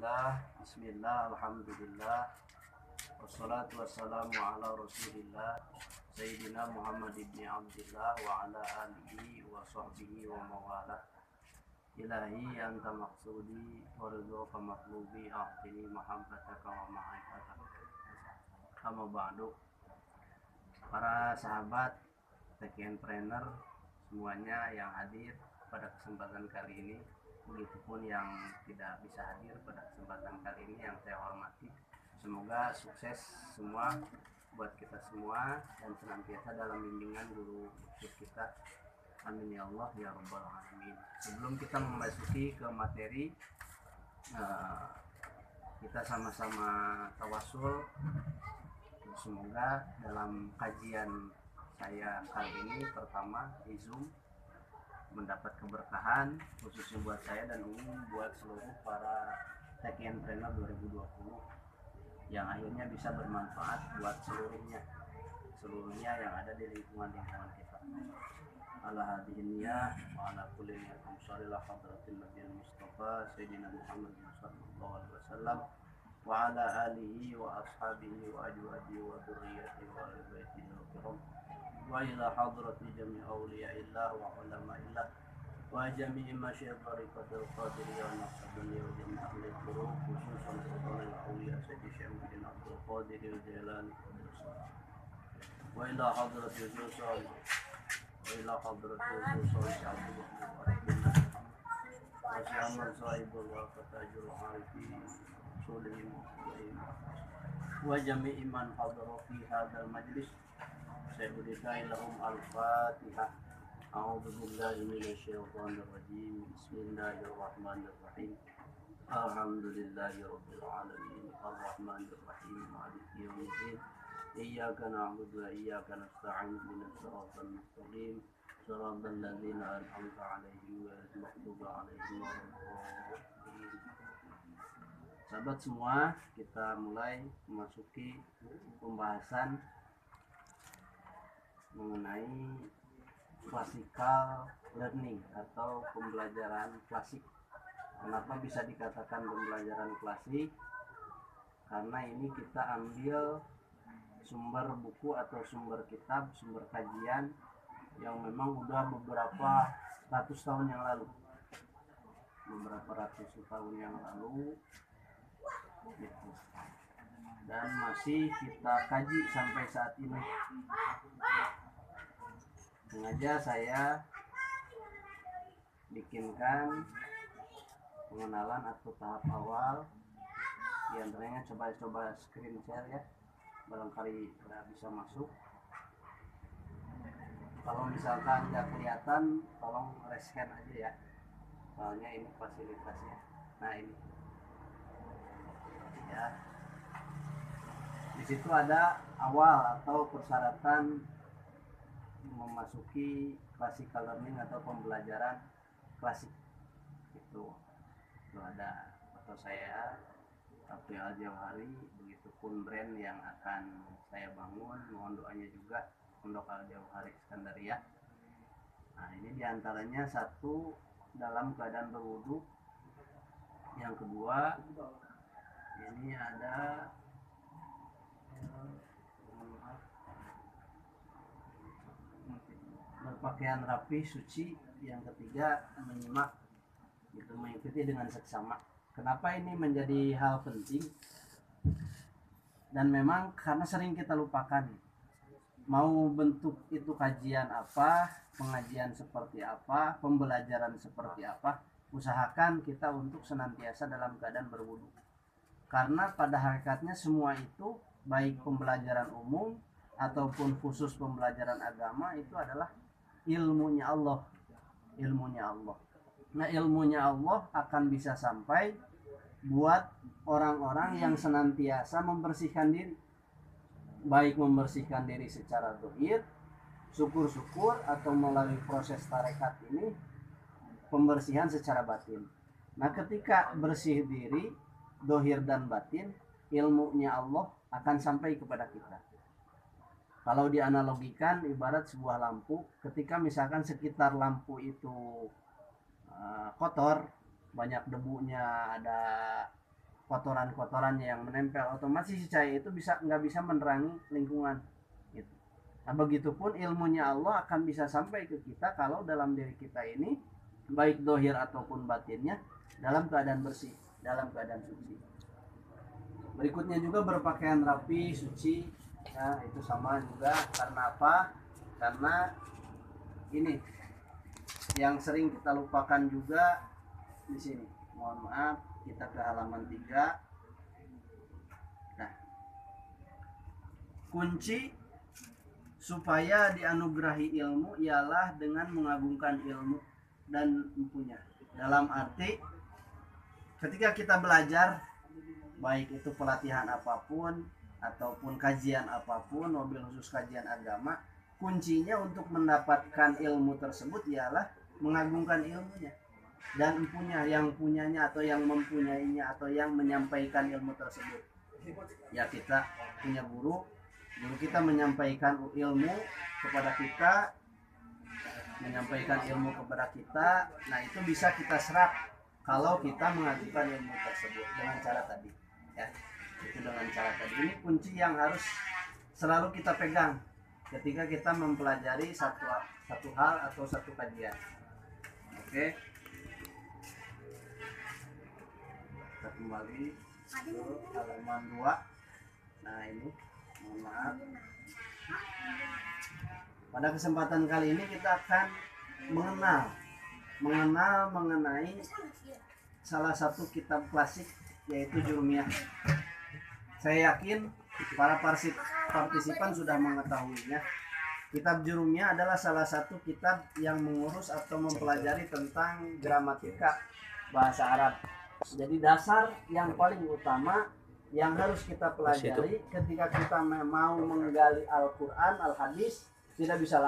Bismillah, alhamdulillah, wassalatu wassalamu ala rasulillah Sayyidina Muhammad ibn Abdillah wa ala alihi wa sahbihi wa mawalah. Ilahi anta maksudi wa ridhoka matlubi a'tini mahabbataka wa ma'aifataka. Amma ba'du. Para sahabat Techenpreneur semuanya yang hadir pada kesempatan kali ini, begitupun yang tidak bisa hadir pada kesempatan kali ini yang saya hormati. Semoga sukses semua buat kita semua dan senantiasa dalam bimbingan guru kita. Amin ya Allah ya rabbal alamin. Sebelum kita memasuki ke materi, kita sama-sama tawasul. Semoga dalam kajian saya kali ini pertama di Zoom mendapat keberkahan khususnya buat saya dan umum buat seluruh para Techenpreneur 2020 yang akhirnya bisa bermanfaat buat seluruhnya yang ada di lingkungan kita. Ala hadiniyah wa ala kulli niyatin shalihah hadratin nabiyil mustafa sayyidina Muhammad sallallahu alaihi wasallam wa ala alihi wa ashabihi wa ajwadihi wa dzurriyyatihi wa ahli baitihi wa wa ila hadrati jami' awliyaillah wa ulama'illah wa jami'i masyayikh tariqatul qadiriyah wa naqshbaniyah wa jami' ahli al-furuq khususan sultanul awliya sayyidi Syekh Muhyiddin Abdul Qadir al-Jailani wa ila hadrati Yusuf wa ila hadrati Yusuf Abdul wa Syamar Sahibul wa Fatajul Arifin Sulihim wa jami'i man hadara fi hadzal majlis. Saya berikan lahum al-fatihah. A'udzubillahi minasyaitonir rajim. Bismillahirrahmanirrahim. Alhamdulillahirabbil alamin. Arrahmanir rahim. Maliki yaumiddin. Iyyaka na'budu wa iyyaka nasta'in. Ihdinas siratal mustaqim. Shiratal ladzina an'amta 'alaihim ghairil maghdubi 'alaihim waladdallin. Sahabat semua, kita mulai memasuki pembahasan mengenai classical learning atau pembelajaran klasik. Kenapa bisa dikatakan pembelajaran klasik? Karena ini kita ambil sumber buku atau sumber kitab, sumber kajian yang memang udah beberapa ratus tahun yang lalu. Gitu. Dan masih kita kaji sampai saat ini. Sengaja saya bikinkan pengenalan atau tahap awal, di antaranya coba screen share ya, barangkali nggak bisa masuk. Kalau misalkan nggak kelihatan, tolong rescan aja ya, soalnya ini fasilitasnya. Nah ini ya, di situ ada awal atau persyaratan memasuki classical learning atau pembelajaran klasik. Itu ada foto saya, Abdul Al-Jauhari, begitupun brand yang akan saya bangun. Mohon doanya juga untuk Al-Jauhari Iskandariyah. Nah ini diantaranya satu dalam keadaan berwudu, yang kedua ini ada berpakaian rapi suci, yang ketiga menyimak itu mengikuti dengan seksama. Kenapa ini menjadi hal penting? Dan memang karena sering kita lupakan, mau bentuk itu kajian apa, pengajian seperti apa, pembelajaran seperti apa, usahakan kita untuk senantiasa dalam keadaan berwudu. Karena pada hakikatnya semua itu, baik pembelajaran umum ataupun khusus pembelajaran agama, itu adalah ilmunya Allah. Nah ilmunya Allah akan bisa sampai buat orang-orang yang senantiasa membersihkan diri, baik membersihkan diri secara zahir, syukur-syukur, atau melalui proses tarekat ini pembersihan secara batin. Nah ketika bersih diri zahir dan batin, ilmunya Allah akan sampai kepada kita. Kalau dianalogikan ibarat sebuah lampu, ketika misalkan sekitar lampu itu kotor, banyak debunya, ada kotoran-kotorannya yang menempel, otomatis si cahaya itu nggak bisa menerangi lingkungan gitu. Nah, begitupun ilmunya Allah akan bisa sampai ke kita kalau dalam diri kita ini baik dohir ataupun batinnya dalam keadaan bersih, dalam keadaan suci. Berikutnya juga berpakaian rapi, suci. Nah, itu sama juga. Karena apa? Karena ini yang sering kita lupakan juga di sini. Mohon maaf, kita ke halaman 3. Nah, kunci supaya dianugerahi ilmu ialah dengan mengagungkan ilmu dan empunya. Dalam arti ketika kita belajar, baik itu pelatihan apapun ataupun kajian apapun, mobil khusus kajian agama, kuncinya untuk mendapatkan ilmu tersebut ialah mengagungkan ilmunya dan empunya, yang punyanya atau yang mempunyainya atau yang menyampaikan ilmu tersebut. Ya, kita punya guru kita menyampaikan ilmu kepada kita, nah itu bisa kita serap kalau kita mengagungkan ilmu tersebut dengan cara tadi, ya. Itu dengan cara tadi. Ini kunci yang harus selalu kita pegang ketika kita mempelajari satu hal atau satu kajian. Oke. Kita kembali ke halaman 2. Nah, ini mohon maaf. Pada kesempatan kali ini kita akan mengenal mengenai salah satu kitab klasik, yaitu Jurumiyah. Saya yakin para partisipan sudah mengetahuinya. Kitab Jurumiyah adalah salah satu kitab yang mengurus atau mempelajari tentang gramatika bahasa Arab. Jadi dasar yang paling utama yang harus kita pelajari ketika kita mau menggali Al-Quran, Al-Hadis, tidak bisa